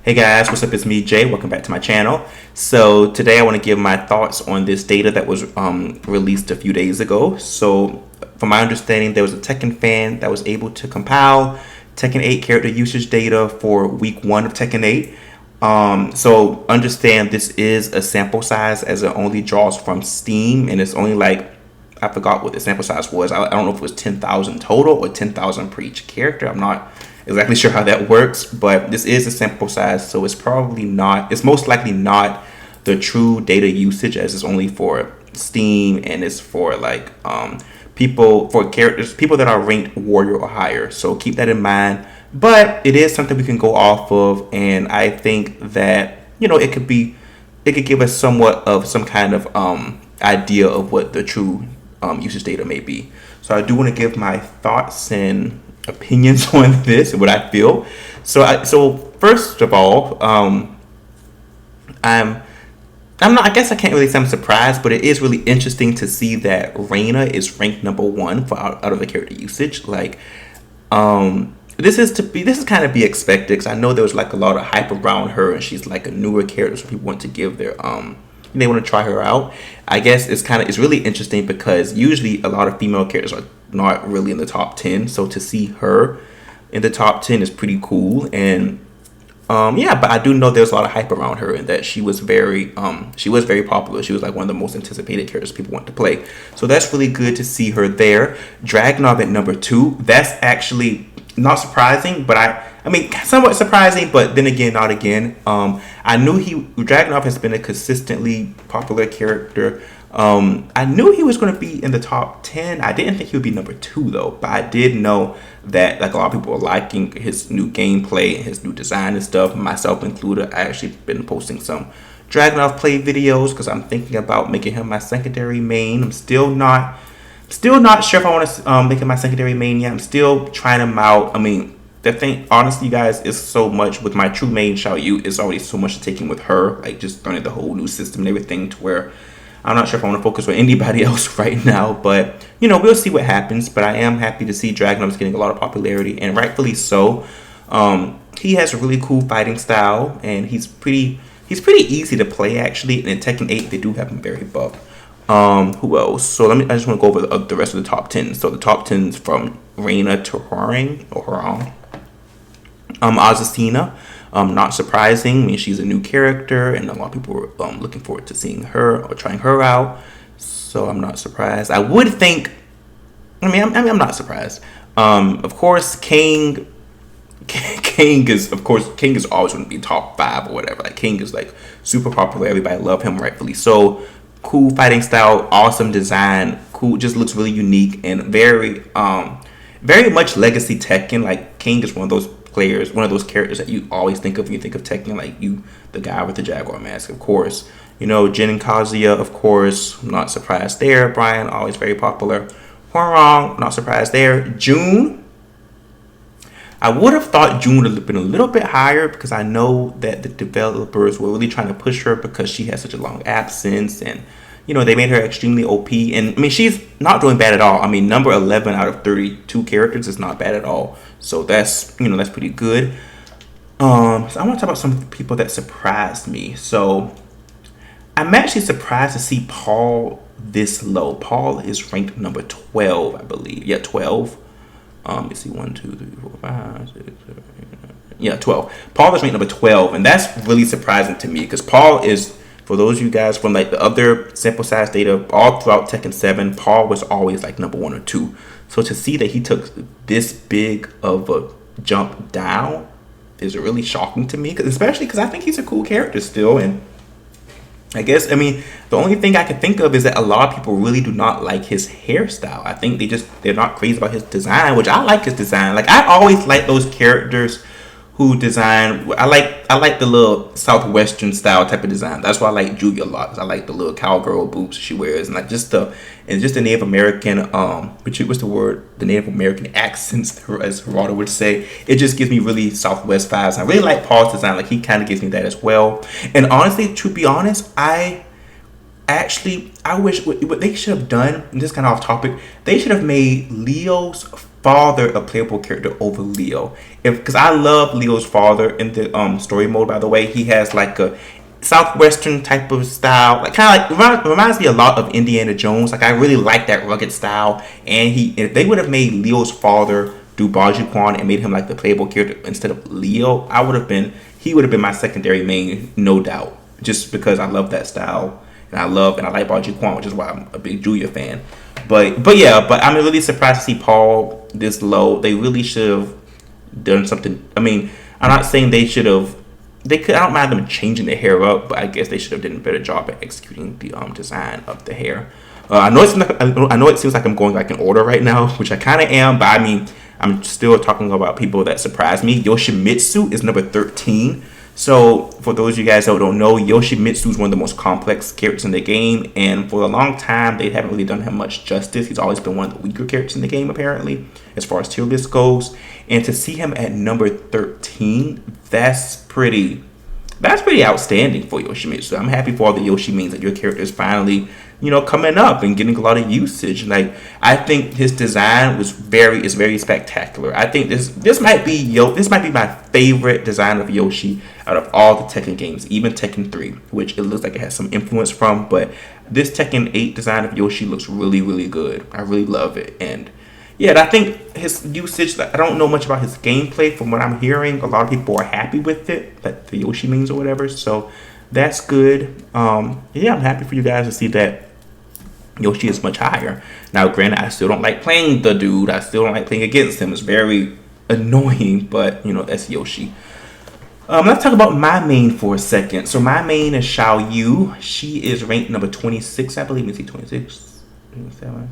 Hey guys, what's up? It's me, Jay. Welcome back to my channel. So today I want to give my thoughts on this data that was released a few days ago. So from my understanding, there was a Tekken fan that was able to compile Tekken 8 character usage data for week 1 of Tekken 8. So understand this is a sample size as it only draws from Steam, and it's only like, I forgot what the sample size was. I don't know if it was 10,000 total or 10,000 per each character. I'm not exactly sure how that works, but this is a sample size, so it's probably not, it's most likely not the true data usage, as it's only for Steam and it's for like people that are ranked warrior or higher. So keep that in mind. But it is something we can go off of, and I think that it could give us somewhat of some kind of idea of what the true usage data may be. So I do want to give my thoughts and opinions on this and what I feel. So first of all, I'm not. I guess I can't really say I'm surprised, but it is really interesting to see that Reina is ranked number 1 for out of the character usage. Like, this is kind of be expected, because I know there was like a lot of hype around her, and she's like a newer character, so people want to give their they want to try her out. I guess it's really interesting because usually a lot of female characters are not really in the top 10, so to see her in the top 10 is pretty cool. And yeah, but I do know there's a lot of hype around her, and that she was very popular. She was like one of the most anticipated characters people want to play, so that's really good to see her there. Dragunov at number 2, that's actually not surprising, but I mean somewhat surprising, but then again not again. I knew Dragunov has been a consistently popular character. I knew he was going to be in the top 10. I didn't think he would be number 2 though, but I did know that like a lot of people were liking his new gameplay and his new design and stuff, myself included. I actually been posting some Dragunov play videos because I'm thinking about making him my secondary main. I'm still not sure if I want to make him my secondary main yet. I'm still trying him out. I mean, the thing, honestly, you guys, is so much with my true main Xiaoyu. It's already so much to take in with her, like just learning the whole new system and everything, to where I'm not sure if I want to focus on anybody else right now. But we'll see what happens. But I am happy to see Dragunov getting a lot of popularity, and rightfully so. He has a really cool fighting style, and he's pretty easy to play actually. And in Tekken 8, they do have him very buff. Who else? So I just want to go over the rest of the top 10. So the top 10s from Reina to Hwoarang or Hwoarang. Azucena, not surprising. I mean, she's a new character, and a lot of people were looking forward to seeing her or trying her out. So I'm not surprised. I would think. I'm not surprised. Of course, King is always going to be top 5 or whatever. Like, King is like super popular. Everybody love him, rightfully so. Cool fighting style, awesome design, cool, just looks really unique, and very much legacy Tekken. Like, King is one of those players, one of those characters that you always think of when you think of Tekken, like the guy with the Jaguar mask, of course. Jin and Kazuya, of course, not surprised there. Brian, always very popular. Hwoarang, not surprised there. June, I would have thought June would have been a little bit higher, because I know that the developers were really trying to push her because she has such a long absence, and they made her extremely OP. And I mean, she's not doing bad at all. I mean, number 11 out of 32 characters is not bad at all. So that's that's pretty good. So I want to talk about some people that surprised me. So I'm actually surprised to see Paul this low. Paul is ranked number 12, I believe. Yeah, 12. Let's see, 1, 2, 3, 4, 5, 6, 7, 8, 9, yeah, 12. Paul is ranked number 12, and that's really surprising to me, because Paul is, for those of you guys from like the other sample size data, all throughout Tekken 7, Paul was always like number 1 or 2. So to see that he took this big of a jump down is really shocking to me, especially because I think he's a cool character still. And I guess, the only thing I can think of is that a lot of people really do not like his hairstyle. I think they're not crazy about his design, which I like his design. Like, I always like those characters who design. I like the little southwestern style type of design. That's why I like Julia a lot, because I like the little cowgirl boots she wears, and like just the Native American what's the word? The Native American accents, as Geraldo would say. It just gives me really Southwest vibes. I really like Paul's design. Like, he kind of gives me that as well. And honestly, to be honest, I wish what they should have done, and this is kind of off topic, they should have made Leo's father a playable character over Leo. If because I love Leo's father in the story mode. By the way, he has like a southwestern type of style, like kind of like reminds me a lot of Indiana Jones. Like I really like that rugged style. And he, if they would have made Leo's father do Baji-Quan and made him like the playable character instead of Leo, he would have been my secondary main, no doubt. Just because I love that style and I like Baji-Quan, which is why I'm a big Julia fan. But I'm really surprised to see Paul this low. They really should have done something. I mean, I'm not saying they should have. They could. I don't mind them changing the hair up, but I guess they should have done a better job at executing the design of the hair. I know it seems like I'm going like in order right now, which I kind of am. But I mean, I'm still talking about people that surprised me. Yoshimitsu is number 13. So, for those of you guys that don't know, Yoshimitsu is one of the most complex characters in the game, and for a long time, they haven't really done him much justice. He's always been one of the weaker characters in the game, apparently, as far as tier list goes. And to see him at number 13, that's pretty outstanding for Yoshimitsu. I'm happy for all the Yoshi means that your character is finally, coming up and getting a lot of usage. Like I think his design is very spectacular. I think this might be my favorite design of Yoshi out of all the Tekken games, even Tekken 3, which it looks like it has some influence from. But this Tekken 8 design of Yoshi looks really good. I really love it. And yeah, I think his usage, I don't know much about his gameplay. From what I'm hearing, a lot of people are happy with it, like the Yoshi means or whatever. So that's good. I'm happy for you guys to see that Yoshi is much higher. Now, granted, I still don't like playing the dude. I still don't like playing against him. It's very annoying, but, that's Yoshi. Let's talk about my main for a second. So my main is Xiaoyu. She is ranked number 26, I believe. Let me see, 26, 27.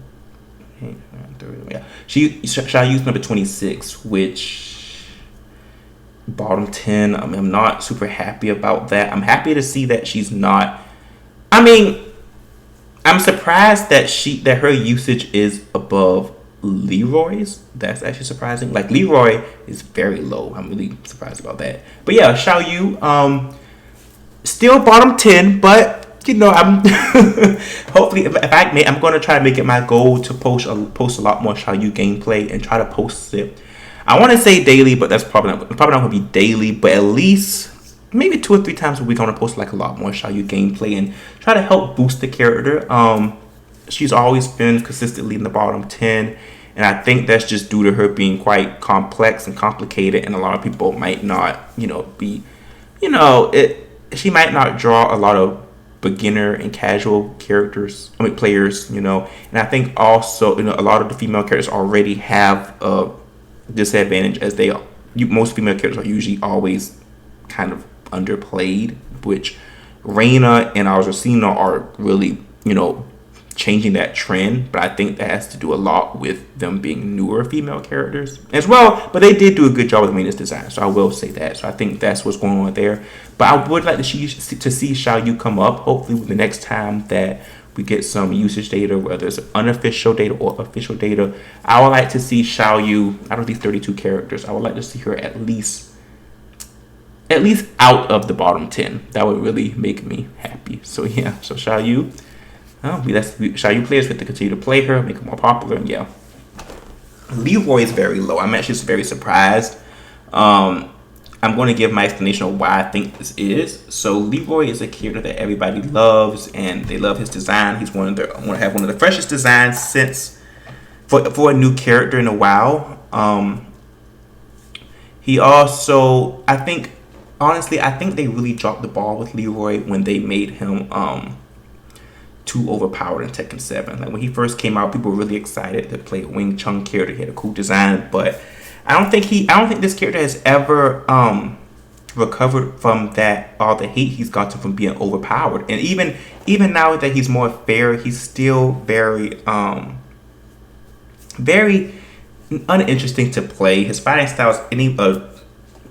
Yeah, Xiaoyu's number 26, which bottom 10. I mean, I'm not super happy about that. I'm happy to see that she's not. I mean, I'm surprised that her usage is above Leroy's. That's actually surprising. Like Leroy is very low. I'm really surprised about that. But yeah, Xiaoyu, still bottom 10, but. I'm hopefully I'm going to try to make it my goal to post a lot more Xiaoyu gameplay and try to post it. I want to say daily, but that's probably not going to be daily, but at least maybe 2 or 3 times a week. I'm going to post like a lot more Xiaoyu gameplay and try to help boost the character. She's always been consistently in the bottom 10, and I think that's just due to her being quite complex and complicated, and a lot of people might not, she might not draw a lot of beginner and casual players, and I think also, a lot of the female characters already have a disadvantage as most female characters are usually always kind of underplayed, which Reina and Alzarcina are really, changing that trend. But I think that has to do a lot with them being newer female characters as well. But they did do a good job with the maintenance design, so I will say that. So I think that's what's going on there. But I would like to see Xiaoyu come up. Hopefully, the next time that we get some usage data, whether it's unofficial data or official data, I would like to see Xiaoyu out of these 32 characters. I would like to see her at least out of the bottom 10. That would really make me happy. So yeah, so Xiaoyu. Xiaoyu players have to continue to play her, make her more popular, and yeah. Leroy is very low. I'm actually very surprised. I'm going to give my explanation of why I think this is. So Leroy is a character that everybody loves, and they love his design. He's want to have one of the freshest designs since for a new character in a while. He also, I think they really dropped the ball with Leroy when they made him too overpowered in Tekken 7. Like when he first came out, people were really excited to play a Wing Chun character. He had a cool design, but I don't think this character has ever recovered from that, all the hate he's gotten from being overpowered. And even now that he's more fair, he's still very uninteresting to play. His fighting style is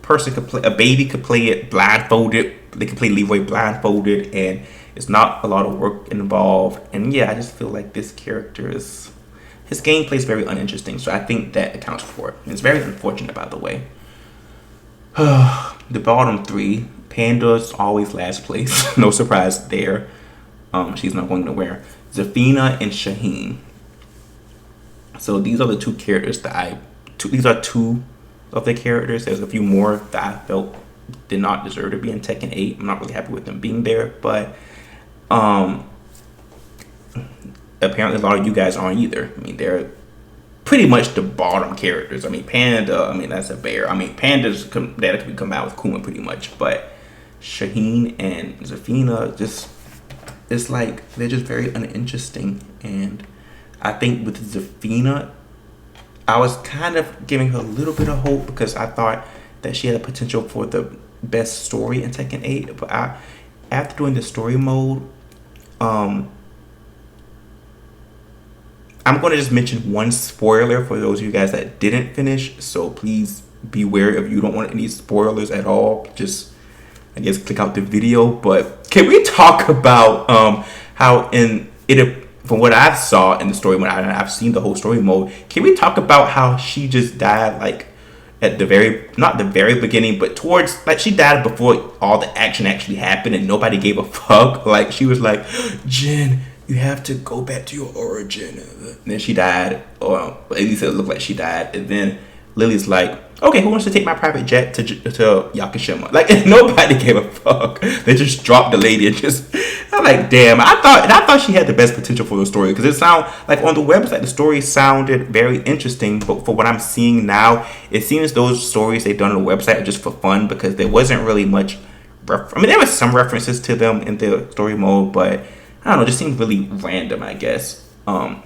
person could play. A baby could play it blindfolded. They can play Leroy blindfolded, and it's not a lot of work involved. And yeah, I just feel like this character his gameplay is very uninteresting. So I think that accounts for it. And it's very unfortunate, by the way. The bottom 3, Panda's always last place. No surprise there. She's not going nowhere. Zafina and Shaheen. So these are the two characters these are two of the characters. There's a few more that I felt did not deserve to be in Tekken 8. I'm not really happy with them being there, but um, apparently a lot of you guys aren't either. I mean, they're pretty much the bottom characters. I mean, Panda, I mean, that's a bear. I mean, Panda's that could come out with Kuma pretty much, but Shaheen and Zafina just, it's like they're just very uninteresting. And I think with Zafina, I was kind of giving her a little bit of hope because I thought that she had a potential for the best story in Tekken 8. But after doing the story mode, um, I'm going to just mention one spoiler for those of you guys that didn't finish. So please be wary if you don't want any spoilers at all. Just, I guess, click out the video. But can we talk about how in it, from what I saw in the story mode, I've seen the whole story mode. Can we talk about how she just died, like at the very, not the very beginning, but towards, like she died before all the action actually happened and nobody gave a fuck. Like she was like, Jin, you have to go back to your origin. And then she died, or at least it looked like she died. And then Lily's like, okay, who wants to take my private jet to Yakushima? Like, and nobody gave a fuck. They just dropped the lady and just, I'm like, damn. I thought she had the best potential for the story because it sounded like on the website the story sounded very interesting. But for what I'm seeing now, it seems those stories they've done on the website are just for fun because there wasn't really much. I mean, there was some references to them in the story mode, but I don't know, it just seemed really random, I guess.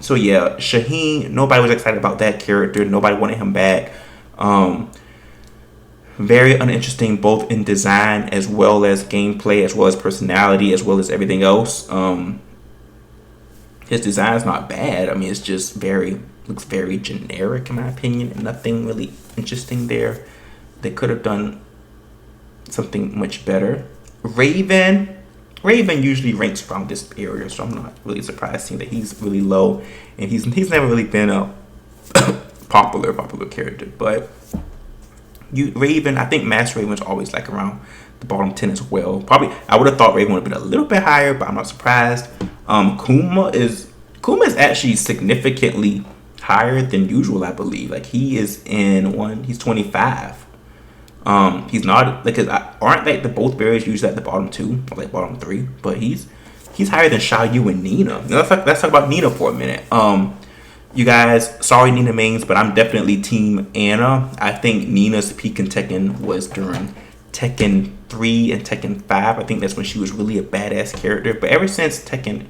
So yeah, Shaheen, nobody was excited about that character. Nobody wanted him back. Very uninteresting both in design as well as gameplay, as well as personality, as well as everything else. His design is not bad. I mean, it's just looks very generic in my opinion, and nothing really interesting there. They could have done something much better. Raven usually ranks around this area, so I'm not really surprised seeing that he's really low, and he's never really been a popular character. But Raven, I think Master Raven's always like around the bottom 10 as well. Probably I would have thought Raven would have been a little bit higher, but I'm not surprised. Kuma is actually significantly higher than usual, I believe. Like he's 25. He's not like, aren't like the both barriers usually at the bottom 2 or like bottom 3, but he's higher than Xiaoyu and Nina. Now, let's talk about Nina for a minute. You guys, sorry Nina mains, but I'm definitely team Anna. I think Nina's peak in Tekken was during Tekken 3 and Tekken 5. I think that's when she was really a badass character. But ever since Tekken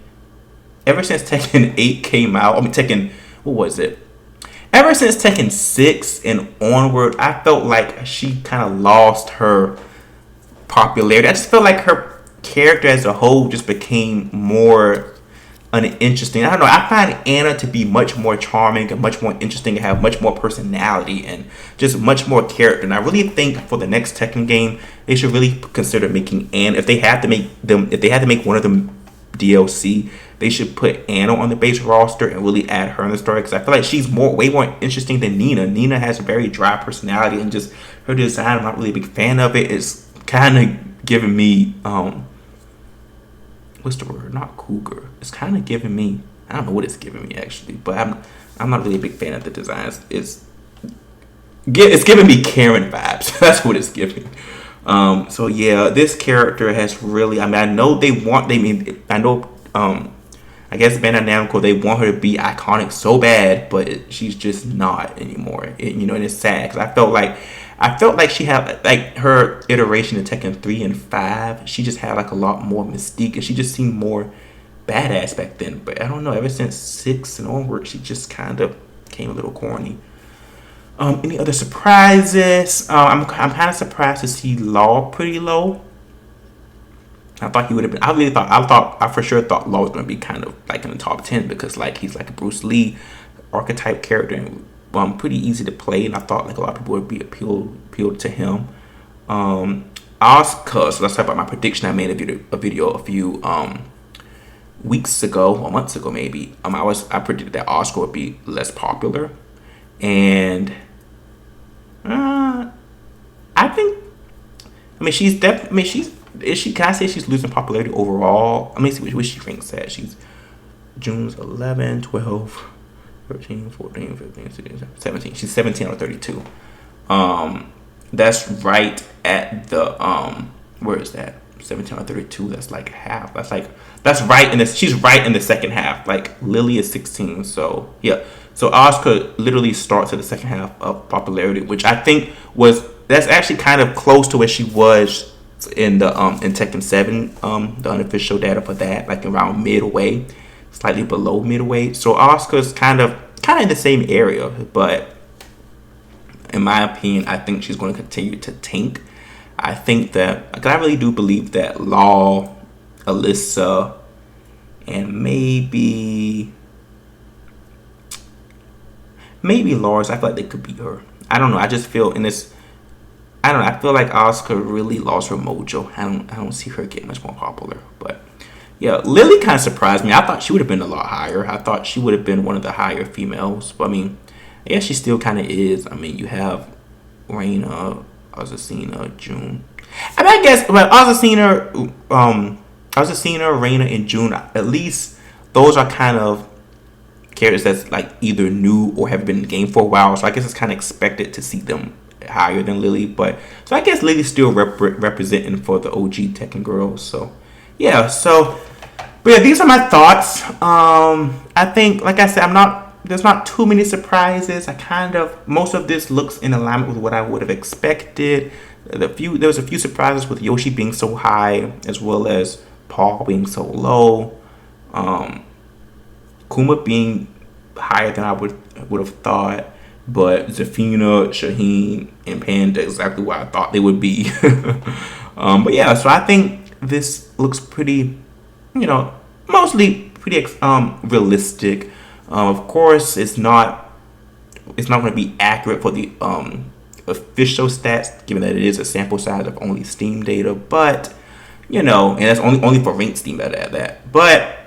8 came out, I mean what was it? Ever since Tekken 6 and onward, I felt like she kind of lost her popularity. I just felt like her character as a whole just became more uninteresting. I don't know. I find Anna to be much more charming and much more interesting and have much more personality and just much more character. And I really think for the next Tekken game, they should really consider making Anna. If they had to make one of them DLC, they should put Anna on the base roster and really add her in the story because I feel like she's way more interesting than Nina. Nina has a very dry personality and just her design, I'm not really a big fan of it. It's kind of giving me what's the word? Not cougar. It's kind of giving me, I don't know what it's giving me actually, but I'm not really a big fan of the designs. It's giving me Karen vibes. That's what it's giving. So yeah, this character has really, I mean, I know I guess Bandai Namco, they want her to be iconic so bad, but she's just not anymore. And it's sad because I felt like she had, like, her iteration in Tekken 3 and 5, she just had like a lot more mystique and she just seemed more badass back then. But I don't know, ever since 6 and onward, she just kind of became a little corny. Any other surprises? I'm kind of surprised to see Law pretty low. I thought he would have been. I for sure thought Law was going to be kind of like in the top 10 because like he's like a Bruce Lee archetype character and pretty easy to play. And I thought like a lot of people would be appealed to him. Asuka. So let's talk about my prediction. I made a video a few weeks ago or months ago maybe. I predicted that Asuka would be less popular, and I think. I mean, she's definitely. I mean, she's. Is she? Can I say she's losing popularity overall? I mean, see what she ranks at. She's June's 11, 12, 13, 14, 15, 16, 17. She's 17 or 32. That's right at the where is that? 17 or 32. That's like half. That's right in this. She's right in the second half. Like Lily is 16, so yeah. So Asuka literally starts at the second half of popularity, which I think that's actually kind of close to where she was in the in Tekken 7, the unofficial data for that, like around midway, slightly below midway. So Asuka's kind of in the same area, but in my opinion, I think she's going to continue to tank. I think that, because I really do believe that Law, Alyssa, and maybe Lars, I feel like they could beat her. I don't know. I just feel in this. I don't know. I feel like Asuka really lost her mojo. I don't see her getting much more popular. But yeah, Lily kind of surprised me. I thought she would have been a lot higher. I thought she would have been one of the higher females. But I mean, yeah, she still kind of is. I mean, you have Reina, Azucena, June. I mean, I guess, but Azucena, Reina, and June, at least those are kind of characters that's like either new or have been in the game for a while. So I guess it's kind of expected to see them higher than Lily. But so I guess Lily's still representing for the OG Tekken girls. So yeah. So, but yeah, these are my thoughts. I think, like I said, there's not too many surprises. Most of this looks in alignment with what I would have expected. There was a few surprises with Yoshi being so high, as well as Paul being so low. Kuma being higher than I would have thought, but Zafina, Shaheen, and Panda exactly what I thought they would be. But yeah, so I think this looks pretty, mostly pretty realistic. Of course, it's not going to be accurate for the official stats, given that it is a sample size of only Steam data. But and that's only for ranked Steam data at that. But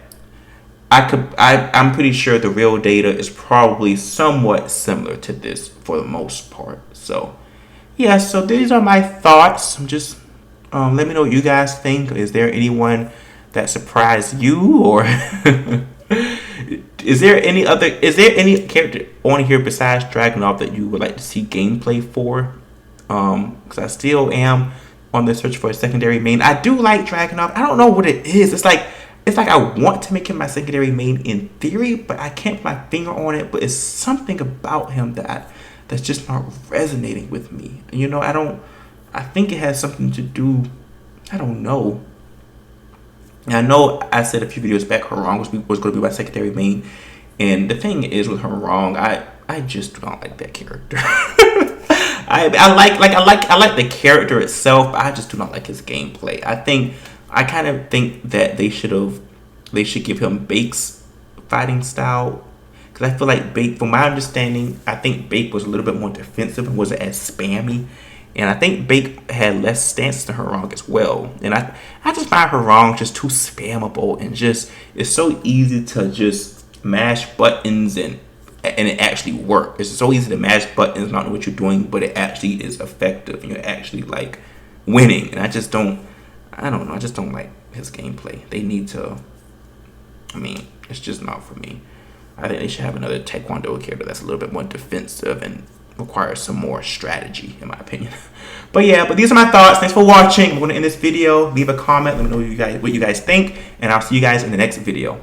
I'm pretty sure the real data is probably somewhat similar to this for the most part. So yeah, so these are my thoughts. Just let me know what you guys think. Is there anyone that surprised you, or is there any character on here besides Dragunov that you would like to see gameplay for? Because I still am on the search for a secondary main. I do like Dragunov. I don't know what it is. It's like I want to make him my secondary main in theory, but I can't put my finger on it. But it's something about him that's just not resonating with me. I think it has something to do. I don't know. And I know I said a few videos back, Harong was going to be my secondary main, and the thing is with Harong, I just don't like that character. I like the character itself, but I just do not like his gameplay. I kind of think that they should give him Bake's fighting style, because I feel like Bake, from my understanding, I think Bake was a little bit more defensive and wasn't as spammy. And I think Bake had less stances than Harong as well. And I just find Harong just too spammable, and just it's so easy to just mash buttons and it actually works. It's so easy to mash buttons, not know what you're doing, but it actually is effective and you're actually like winning. And I just don't like his gameplay. They need to, it's just not for me. I think they should have another Taekwondo character that's a little bit more defensive and requires some more strategy, in my opinion. But these are my thoughts. Thanks for watching. I'm going to end this video. Leave a comment. Let me know what you guys think, and I'll see you guys in the next video.